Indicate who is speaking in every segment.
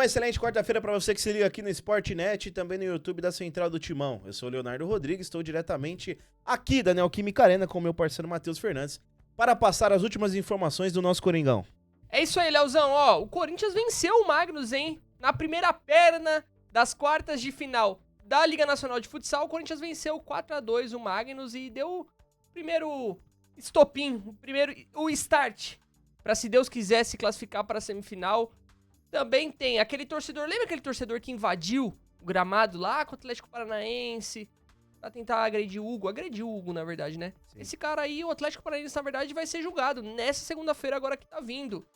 Speaker 1: Uma excelente quarta-feira para você que se liga aqui no Sportnet e também no YouTube da Central do Timão. Eu sou o Leonardo Rodrigues, estou diretamente aqui da Neoquímica Arena com o meu parceiro Matheus Fernandes para passar as últimas informações do nosso Coringão.
Speaker 2: É isso aí, Leozão. Ó, o Corinthians venceu o Magnus, hein? Na primeira perna das quartas de final da Liga Nacional de Futsal, o Corinthians venceu 4-2 o Magnus e deu o primeiro estopim, o start, para se Deus quiser se classificar para a semifinal. Também tem aquele torcedor, lembra aquele torcedor que invadiu o gramado lá com o Atlético Paranaense pra tentar agredir o Hugo? Agrediu o Hugo, na verdade, né? Sim. Esse cara aí, o Atlético Paranaense, na verdade, vai ser julgado nessa segunda-feira agora que tá vindo.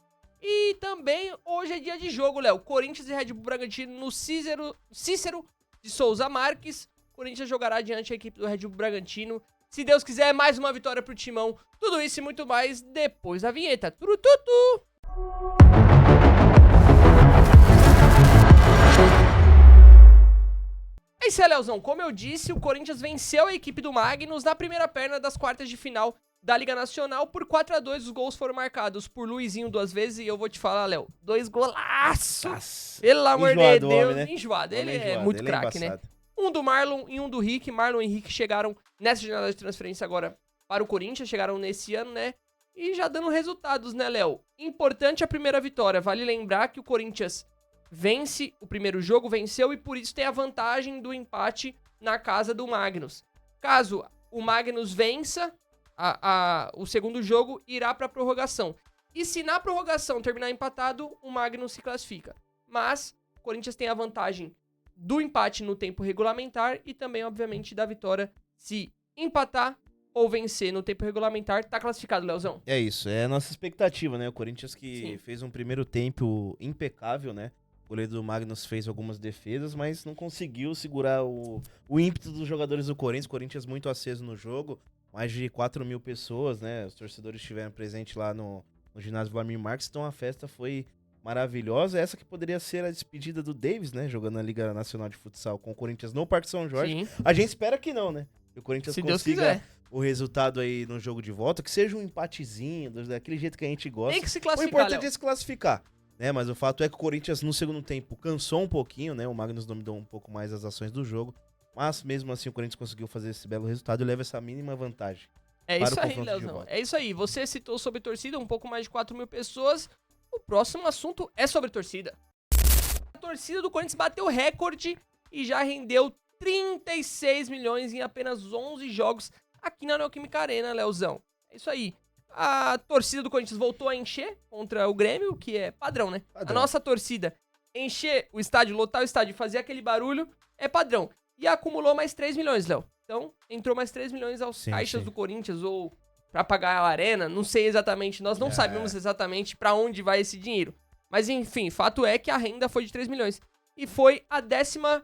Speaker 2: E também hoje é dia de jogo, Léo. Corinthians e Red Bull Bragantino no Cícero de Souza Marques. Corinthians jogará diante da equipe do Red Bull Bragantino. Se Deus quiser, mais uma vitória pro Timão. Tudo isso e muito mais depois da vinheta. Turututu! É isso aí, Leozão. Como eu disse, o Corinthians venceu a equipe do Magnus na primeira perna das quartas de final da Liga Nacional por 4-2. Os gols foram marcados por Luizinho 2 vezes e eu vou te falar, Léo, 2 golaços! Pelo amor de Deus,
Speaker 1: homem, né?
Speaker 2: enjoado. Ele é muito craque, né? Um do Marlon e um do Rick. Marlon e Rick chegaram nessa janela de transferência agora para o Corinthians, chegaram nesse ano, né? E já dando resultados, né, Léo? Importante a primeira vitória. Vale lembrar que o Corinthians vence o primeiro jogo, venceu e por isso tem a vantagem do empate na casa do Magnus. Caso o Magnus vença o segundo jogo, irá para a prorrogação. E se na prorrogação terminar empatado, o Magnus se classifica. Mas o Corinthians tem a vantagem do empate no tempo regulamentar e também, obviamente, da vitória. Se empatar ou vencer no tempo regulamentar, tá classificado, Leozão.
Speaker 1: É isso, é a nossa expectativa, né? O Corinthians que fez um primeiro tempo impecável, né? O goleiro do Magnus fez algumas defesas, mas não conseguiu segurar o ímpeto dos jogadores do Corinthians. O Corinthians muito aceso no jogo, mais de 4 mil pessoas, né? Os torcedores estiveram presentes lá no ginásio Vladimir Marques, então a festa foi maravilhosa. Essa que poderia ser a despedida do Davis, né? Jogando na Liga Nacional de Futsal com o Corinthians no Parque São Jorge. Sim. A gente espera que não, né? Que o Corinthians
Speaker 2: se
Speaker 1: consiga o resultado aí no jogo de volta, que seja um empatezinho, daquele jeito que a gente gosta.
Speaker 2: Tem que se classificar,
Speaker 1: o importante é se classificar. Né, mas o fato é que o Corinthians no segundo tempo cansou um pouquinho, né? O Magnus dominou um pouco mais as ações do jogo, mas mesmo assim o Corinthians conseguiu fazer esse belo resultado e leva essa mínima vantagem.
Speaker 2: É isso aí, Leozão. É isso aí. Você citou sobre torcida, um pouco mais de 4 mil pessoas. O próximo assunto é sobre torcida. A torcida do Corinthians bateu recorde e já rendeu 36 milhões em apenas 11 jogos aqui na Neoquímica Arena, Leozão. É isso aí. A torcida do Corinthians voltou a encher contra o Grêmio, que é padrão, né? Padrão. A nossa torcida encher o estádio, lotar o estádio e fazer aquele barulho é padrão. E acumulou mais 3 milhões, Léo. Então, entrou mais 3 milhões aos caixas do Corinthians ou pra pagar a arena. Não sei exatamente, nós não sabemos exatamente pra onde vai esse dinheiro. Mas enfim, fato é que a renda foi de 3 milhões. E foi a 11ª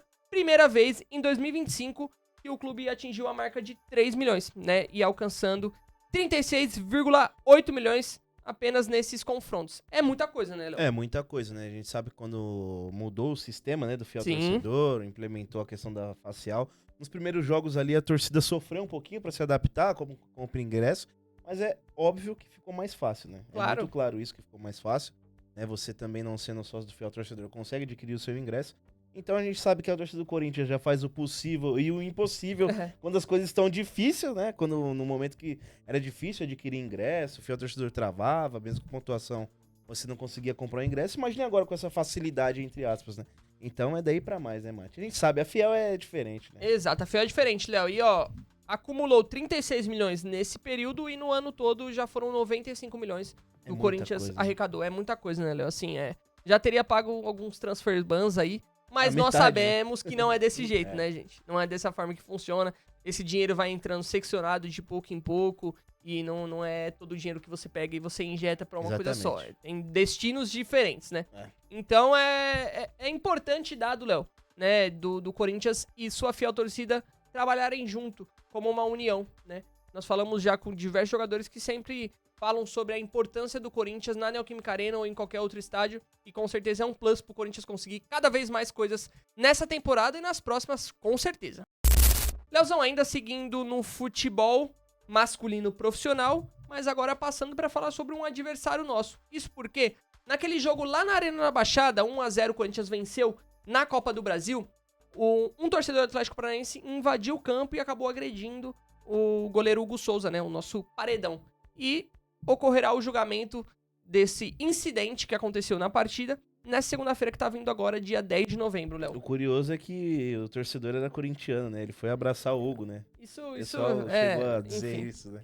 Speaker 2: vez em 2025 que o clube atingiu a marca de 3 milhões, né? E alcançando 36,8 milhões apenas nesses confrontos. É muita coisa, né, Léo?
Speaker 1: É muita coisa, né? A gente sabe que quando mudou o sistema, né, do fiel torcedor, implementou a questão da facial, nos primeiros jogos ali a torcida sofreu um pouquinho para se adaptar, como compra ingresso, mas é óbvio que ficou mais fácil, né?
Speaker 2: Claro.
Speaker 1: É muito claro isso, que ficou mais fácil, né? Você também não sendo sócio do fiel torcedor consegue adquirir o seu ingresso. Então a gente sabe que a torcida do Corinthians já faz o possível e o impossível quando as coisas estão difíceis, né? Quando no momento que era difícil adquirir ingresso, o fiel torcedor travava, mesmo com pontuação você não conseguia comprar o ingresso. Imagine agora com essa facilidade, entre aspas, né? Então é daí pra mais, né, Mate? A gente sabe, a Fiel é diferente, né?
Speaker 2: Exato, a Fiel é diferente, Léo. E ó, acumulou 36 milhões nesse período e no ano todo já foram 95 milhões que o Corinthians arrecadou. É muita coisa, né, Léo? Assim, já teria pago alguns transfer bans aí. Mas nós sabemos que não é desse jeito, né, gente? Não é dessa forma que funciona. Esse dinheiro vai entrando seccionado de pouco em pouco e não é todo o dinheiro que você pega e você injeta pra uma coisa só. Tem destinos diferentes, né? Então é importante dado, Léo, né, do Corinthians e sua fiel torcida trabalharem junto como uma união, né? Nós falamos já com diversos jogadores que sempre falam sobre a importância do Corinthians na Neoquímica Arena ou em qualquer outro estádio, e com certeza é um plus pro Corinthians conseguir cada vez mais coisas nessa temporada e nas próximas, com certeza. Leozão, ainda seguindo no futebol masculino profissional, mas agora passando para falar sobre um adversário nosso. Isso porque Naquele jogo lá na Arena da Baixada, 1-0 o Corinthians venceu na Copa do Brasil, um torcedor do Atlético Paranaense invadiu o campo e acabou agredindo o goleiro Hugo Souza, né, o nosso paredão. E ocorrerá o julgamento desse incidente que aconteceu na partida nessa segunda-feira que tá vindo agora, dia 10 de novembro, Léo.
Speaker 1: O curioso é que o torcedor era corintiano, né? Ele foi abraçar o Hugo, né?
Speaker 2: Isso
Speaker 1: chegou a dizer
Speaker 2: enfim,
Speaker 1: isso, né?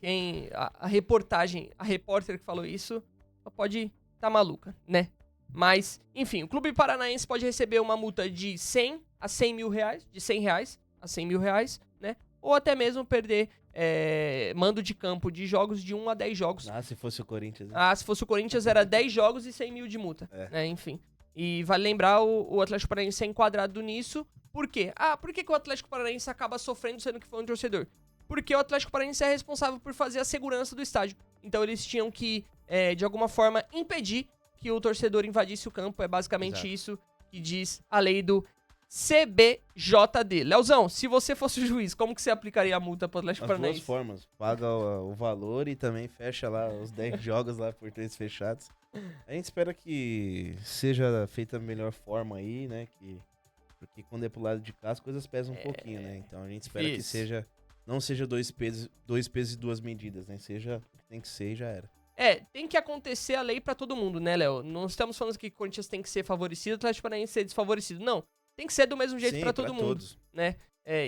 Speaker 2: A repórter que falou isso, pode tá maluca, né? Mas, enfim, o Clube Paranaense pode receber uma multa de 100 a 100 mil reais, de 100 reais a 100 mil reais, né? Ou até mesmo perder mando de campo de jogos de 1 a 10 jogos.
Speaker 1: Se fosse o Corinthians. Né?
Speaker 2: Se fosse o Corinthians era 10 jogos e 100 mil de multa, né? Enfim. E vale lembrar, o Atlético Paranaense é enquadrado nisso. Por quê? Por que o Atlético Paranaense acaba sofrendo sendo que foi um torcedor? Porque o Atlético Paranaense é responsável por fazer a segurança do estádio. Então eles tinham que, de alguma forma, impedir que o torcedor invadisse o campo. É basicamente isso que diz a lei do CBJD. Leozão, se você fosse o juiz, como que você aplicaria a multa pro Atlético Paranaense?
Speaker 1: As duas formas. Paga o valor e também fecha lá os 10 jogos lá por 3 fechados. A gente espera que seja feita da melhor forma aí, né? Porque quando é pro lado de cá as coisas pesam um pouquinho, né? Então a gente espera que não seja dois pesos e duas medidas, né? Seja o que tem que ser e já era.
Speaker 2: Tem que acontecer a lei pra todo mundo, né, Léo? Não estamos falando que o Corinthians tem que ser favorecido, o Atlético Paranaense ser desfavorecido. Não, tem que ser do mesmo jeito pra todo mundo,
Speaker 1: todos.
Speaker 2: Né?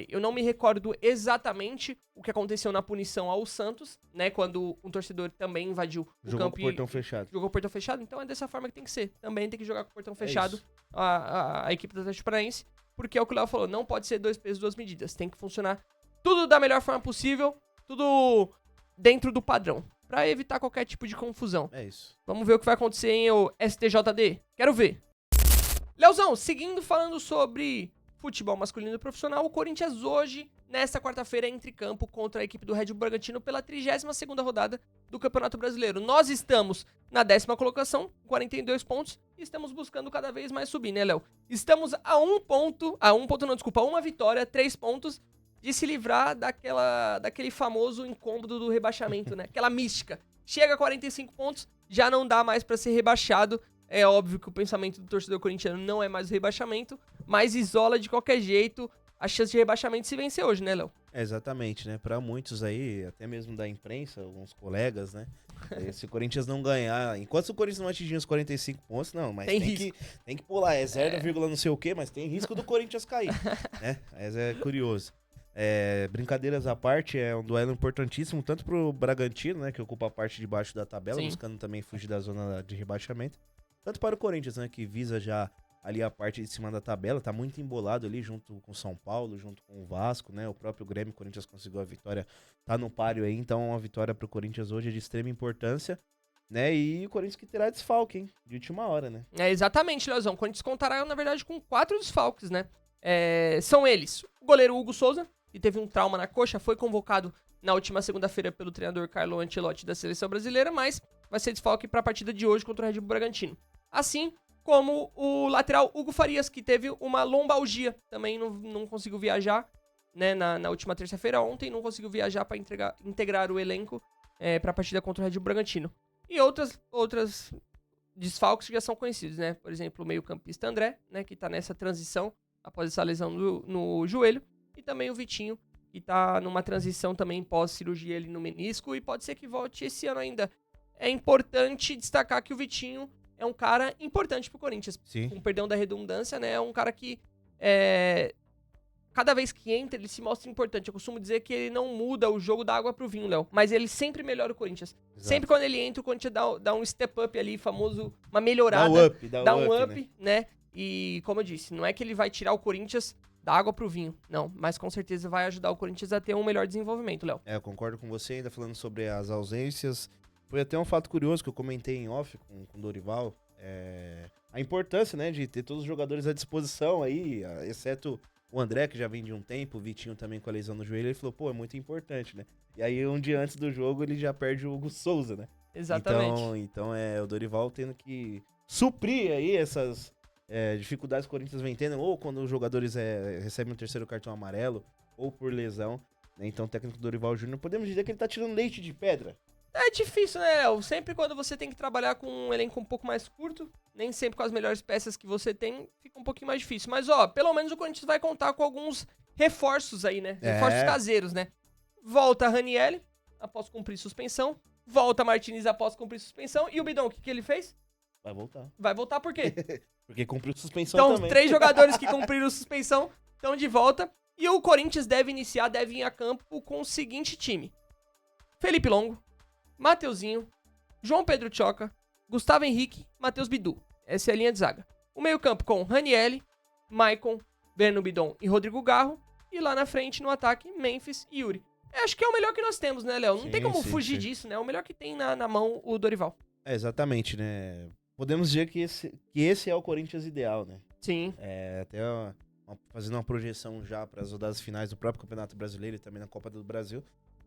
Speaker 2: Eu não me recordo exatamente o que aconteceu na punição ao Santos, né? Quando um torcedor também invadiu o
Speaker 1: Jogou
Speaker 2: campo
Speaker 1: com o portão fechado.
Speaker 2: Jogou com o portão fechado, então é dessa forma que tem que ser. Também tem que jogar com o portão fechado a equipe do Atlético Paranaense, porque é o que o Léo falou, não pode ser dois pesos, duas medidas. Tem que funcionar tudo da melhor forma possível, tudo dentro do padrão, pra evitar qualquer tipo de confusão.
Speaker 1: É isso.
Speaker 2: Vamos ver o que vai acontecer em o STJD. Quero ver. Leozão, seguindo falando sobre futebol masculino e profissional, o Corinthians hoje, nesta quarta-feira, entra em campo contra a equipe do Red Bull Bragantino pela 32ª rodada do Campeonato Brasileiro. Nós estamos na 10ª colocação, 42 pontos, e estamos buscando cada vez mais subir, né, Léo? Estamos a uma vitória, 3 pontos, de se livrar daquele famoso incômodo do rebaixamento, né? Aquela mística. Chega a 45 pontos, já não dá mais pra ser rebaixado. É óbvio que o pensamento do torcedor corintiano não é mais o rebaixamento, mas isola de qualquer jeito a chance de rebaixamento se vencer hoje, né, Léo?
Speaker 1: Exatamente, né? Pra muitos aí, até mesmo da imprensa, alguns colegas, né? Se o Corinthians não ganhar, enquanto o Corinthians não atingir os 45 pontos, não, mas tem que pular, é 0, não sei o quê, mas tem risco do Corinthians cair, né? Mas é curioso. Brincadeiras à parte, é um duelo importantíssimo, tanto pro Bragantino, né, que ocupa a parte de baixo da tabela, buscando também fugir da zona de rebaixamento, tanto para o Corinthians, né, que visa já ali a parte de cima da tabela, tá muito embolado ali junto com o São Paulo, junto com o Vasco, né, o próprio Grêmio, o Corinthians conseguiu a vitória, tá no páreo aí, então uma vitória pro Corinthians hoje é de extrema importância, né, e o Corinthians que terá desfalque, hein, de última hora, né.
Speaker 2: Exatamente, Leozão, o Corinthians contará, na verdade, com 4 desfalques, né, são eles, o goleiro Hugo Souza, que teve um trauma na coxa, foi convocado na última segunda-feira pelo treinador Carlo Ancelotti da Seleção Brasileira, mas vai ser desfalque para a partida de hoje contra o Red Bull Bragantino. Assim como o lateral Hugo Farias, que teve uma lombalgia, também não conseguiu viajar, né, na última terça-feira, ontem, não conseguiu viajar para integrar o elenco para a partida contra o Red Bull Bragantino. E outras desfalques que já são conhecidos, né? Por exemplo, o meio-campista André, né, que tá nessa transição após essa lesão no joelho, e também o Vitinho, que tá numa transição também pós-cirurgia ali no menisco, e pode ser que volte esse ano ainda. É importante destacar que o Vitinho é um cara importante pro Corinthians.
Speaker 1: Sim.
Speaker 2: Com perdão da redundância, né? É um cara que, cada vez que entra, ele se mostra importante. Eu costumo dizer que ele não muda o jogo da água pro vinho, Léo. Mas ele sempre melhora o Corinthians.
Speaker 1: Exato.
Speaker 2: Sempre quando ele entra, o Corinthians dá um step up ali, famoso, uma melhorada.
Speaker 1: Dá um up,
Speaker 2: né? E, como eu disse, não é que ele vai tirar o Corinthians da água pro vinho, não. Mas com certeza vai ajudar o Corinthians a ter um melhor desenvolvimento, Léo.
Speaker 1: Eu concordo com você, ainda falando sobre as ausências. Foi até um fato curioso que eu comentei em off com o Dorival. A importância, né, de ter todos os jogadores à disposição aí, exceto o André, que já vem de um tempo, o Vitinho também com a lesão no joelho. Ele falou, é muito importante, né? E aí, um dia antes do jogo, ele já perde o Hugo Souza, né?
Speaker 2: Exatamente.
Speaker 1: Então o Dorival tendo que suprir aí essas dificuldades que o Corinthians vem tendo, ou quando os jogadores recebem um terceiro cartão amarelo, ou por lesão, né? Então o técnico Dorival Júnior, podemos dizer que ele tá tirando leite de pedra
Speaker 2: É difícil, né, Léo? Sempre quando você tem que trabalhar com um elenco um pouco mais curto, nem sempre com as melhores peças que você tem, fica um pouquinho mais difícil. Mas, ó, pelo menos o Corinthians vai contar com alguns reforços aí, né? Reforços caseiros, né? Volta a Ranieri, após cumprir suspensão. Volta Martinez após cumprir suspensão. E o Bidon, o que ele fez?
Speaker 1: Vai voltar.
Speaker 2: Vai voltar por quê?
Speaker 1: Porque cumpriu suspensão
Speaker 2: então,
Speaker 1: também.
Speaker 2: 3 jogadores que cumpriram suspensão estão de volta. E o Corinthians deve ir a campo com o seguinte time. Felipe Longo, Mateuzinho, João Pedro Tchoca, Gustavo Henrique, Matheus Bidu. Essa é a linha de zaga. O meio campo com Ranieri, Maicon, Breno Bidon e Rodrigo Garro. E lá na frente, no ataque, Memphis e Yuri. Acho que é o melhor que nós temos, né, Léo? Não tem como fugir disso, né? É o melhor que tem na mão o Dorival.
Speaker 1: É, exatamente, né? Podemos dizer que esse é o Corinthians ideal, né?
Speaker 2: Sim.
Speaker 1: Até fazendo uma projeção já para as rodadas finais do próprio Campeonato Brasileiro e também na Copa do Brasil.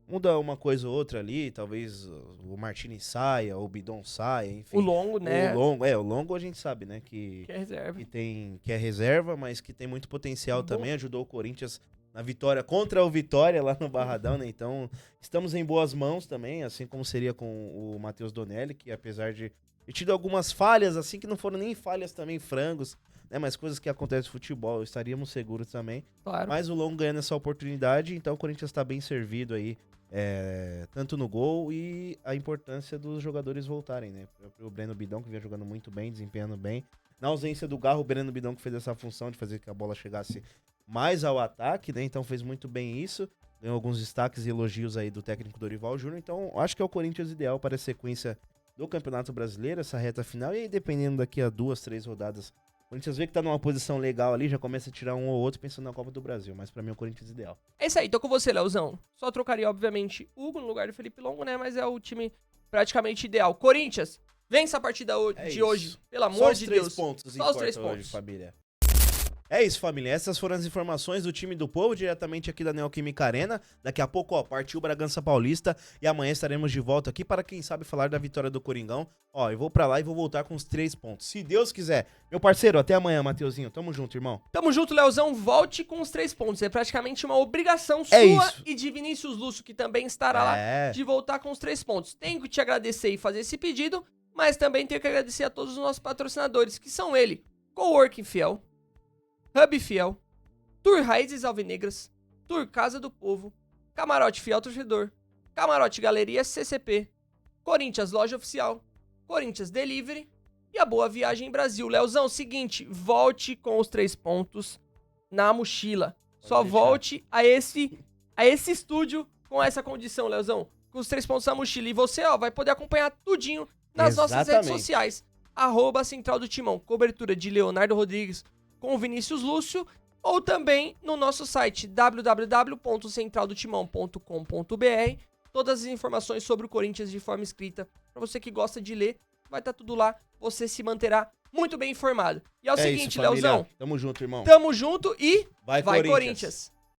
Speaker 1: Muda uma coisa ou outra ali, talvez o Martinez saia, o Bidon saia, enfim.
Speaker 2: O Longo, né?
Speaker 1: O Longo a gente sabe, né? Que
Speaker 2: é reserva.
Speaker 1: Que é reserva, mas que tem muito potencial também. Ajudou o Corinthians na vitória contra o Vitória lá no Barradão, né? Então, estamos em boas mãos também, assim como seria com o Matheus Donelli, que apesar de ter tido algumas falhas, assim, que não foram nem falhas também, frangos, né? Mas coisas que acontecem no futebol, estaríamos seguros também.
Speaker 2: Claro.
Speaker 1: Mas o Longo ganhando essa oportunidade, então o Corinthians está bem servido aí, tanto no gol e a importância dos jogadores voltarem, né? O Breno Bidon, que vinha jogando muito bem, desempenhando bem. Na ausência do Garro, o Breno Bidon que fez essa função de fazer que a bola chegasse mais ao ataque, né? Então fez muito bem isso. Ganhou alguns destaques e elogios aí do técnico Dorival Júnior. Então acho que é o Corinthians ideal para a sequência do Campeonato Brasileiro, essa reta final. E aí, dependendo daqui a 2, 3 rodadas, o Corinthians vê que tá numa posição legal ali, já começa a tirar um ou outro pensando na Copa do Brasil. Mas pra mim é o Corinthians ideal.
Speaker 2: É isso aí, tô com você, Leozão. Só trocaria, obviamente, Hugo no lugar do Felipe Longo, né? Mas é o time praticamente ideal. Corinthians, vence a partida de hoje, pelo amor de Deus.
Speaker 1: Só os 3 pontos hoje, família. É isso, família. Essas foram as informações do time do povo, diretamente aqui da Neoquímica Arena. Daqui a pouco, partiu o Bragança Paulista e amanhã estaremos de volta aqui para, quem sabe, falar da vitória do Coringão. Eu vou pra lá e vou voltar com os 3 pontos. Se Deus quiser. Meu parceiro, até amanhã, Mateuzinho. Tamo junto, irmão.
Speaker 2: Tamo junto, Leozão. Volte com os 3 pontos. É praticamente uma obrigação sua e de Vinícius Lúcio, que também estará lá, de voltar com os 3 pontos. Tenho que te agradecer e fazer esse pedido, mas também tenho que agradecer a todos os nossos patrocinadores, que são ele, Coworking Fiel, Hub Fiel, Tour Raízes Alvinegras, Tour Casa do Povo, Camarote Fiel Torcedor, Camarote Galeria CCP, Corinthians Loja Oficial, Corinthians Delivery e a Boa Viagem Brasil. Leozão, seguinte, volte com os 3 pontos na mochila. Só volte a esse estúdio com essa condição, Leozão, com os 3 pontos na mochila. E você, vai poder acompanhar tudinho nas nossas redes sociais. @Central do Timão, cobertura de Leonardo Rodrigues com o Vinícius Lúcio, ou também no nosso site www.centraldotimão.com.br. Todas as informações sobre o Corinthians de forma escrita. Para você que gosta de ler, vai estar tudo lá. Você se manterá muito bem informado. E é o seguinte, Leozão.
Speaker 1: Tamo junto, irmão.
Speaker 2: Tamo junto e
Speaker 1: vai Corinthians.